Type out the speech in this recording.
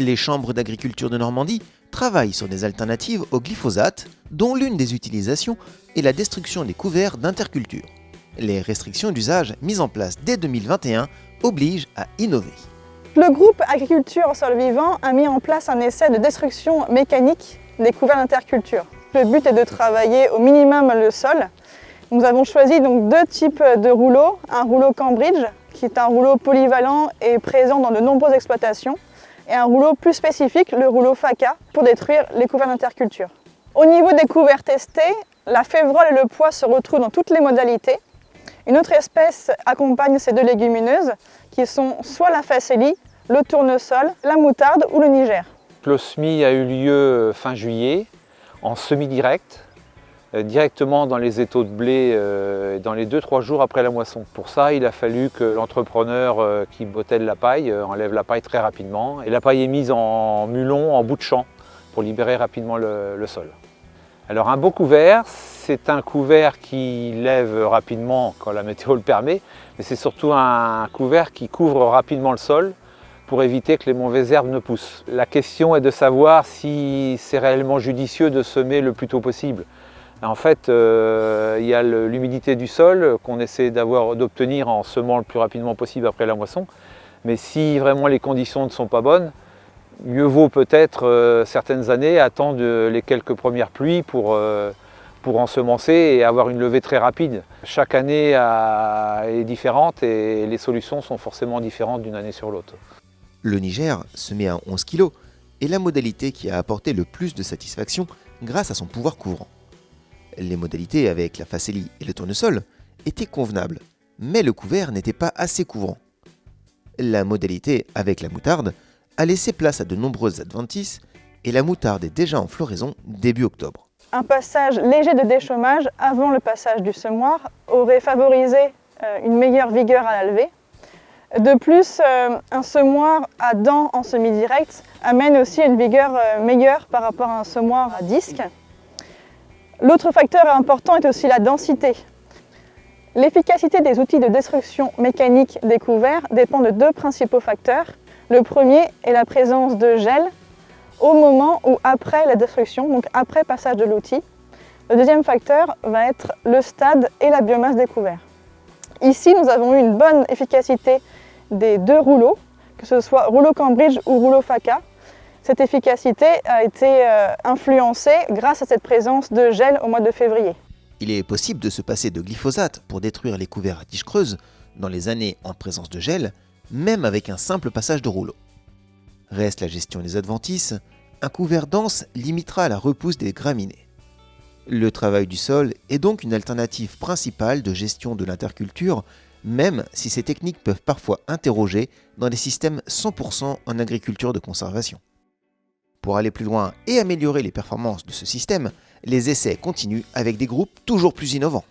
Les chambres d'agriculture de Normandie travaillent sur des alternatives au glyphosate, dont l'une des utilisations est la destruction des couverts d'interculture. Les restrictions d'usage mises en place dès 2021 obligent à innover. Le groupe Agriculture au sol vivant a mis en place un essai de destruction mécanique des couverts d'interculture. Le but est de travailler au minimum le sol. Nous avons choisi donc deux types de rouleaux. Un rouleau Cambridge, qui est un rouleau polyvalent et présent dans de nombreuses exploitations, et un rouleau plus spécifique, le rouleau FACA, pour détruire les couverts d'interculture. Au niveau des couverts testés, la févrole et le pois se retrouvent dans toutes les modalités. Une autre espèce accompagne ces deux légumineuses, qui sont soit la facélie, le tournesol, la moutarde ou le Niger. Le semis a eu lieu fin juillet, en semi-direct, directement dans les étaux de blé dans les 2-3 jours après la moisson. Pour ça, il a fallu que l'entrepreneur qui bottèle la paille enlève la paille très rapidement. Et la paille est mise en mulon, en bout de champ, pour libérer rapidement le sol. Alors un beau couvert, c'est un couvert qui lève rapidement quand la météo le permet, mais c'est surtout un couvert qui couvre rapidement le sol pour éviter que les mauvaises herbes ne poussent. La question est de savoir si c'est réellement judicieux de semer le plus tôt possible. En fait, il y a l'humidité du sol qu'on essaie d'obtenir en semant le plus rapidement possible après la moisson. Mais si vraiment les conditions ne sont pas bonnes, mieux vaut peut-être certaines années attendre les quelques premières pluies pour ensemencer et avoir une levée très rapide. Chaque année est différente et les solutions sont forcément différentes d'une année sur l'autre. Le Niger, semé à 11 kg, est la modalité qui a apporté le plus de satisfaction grâce à son pouvoir couvrant. Les modalités avec la facélie et le tournesol étaient convenables, mais le couvert n'était pas assez couvrant. La modalité avec la moutarde a laissé place à de nombreuses adventices et la moutarde est déjà en floraison début octobre. Un passage léger de déchômage avant le passage du semoir aurait favorisé une meilleure vigueur à la levée. De plus, un semoir à dents en semi-direct amène aussi une vigueur meilleure par rapport à un semoir à disque. L'autre facteur important est aussi la densité. L'efficacité des outils de destruction mécanique des couverts dépend de deux principaux facteurs. Le premier est la présence de gel au moment ou après la destruction, donc après passage de l'outil. Le deuxième facteur va être le stade et la biomasse des couverts. Ici, nous avons eu une bonne efficacité des deux rouleaux, que ce soit rouleau Cambridge ou rouleau FACA. Cette efficacité a été influencée grâce à cette présence de gel au mois de février. Il est possible de se passer de glyphosate pour détruire les couverts à tiges creuses dans les années en présence de gel, même avec un simple passage de rouleau. Reste la gestion des adventices, un couvert dense limitera la repousse des graminées. Le travail du sol est donc une alternative principale de gestion de l'interculture, même si ces techniques peuvent parfois interroger dans des systèmes 100% en agriculture de conservation. Pour aller plus loin et améliorer les performances de ce système, les essais continuent avec des groupes toujours plus innovants.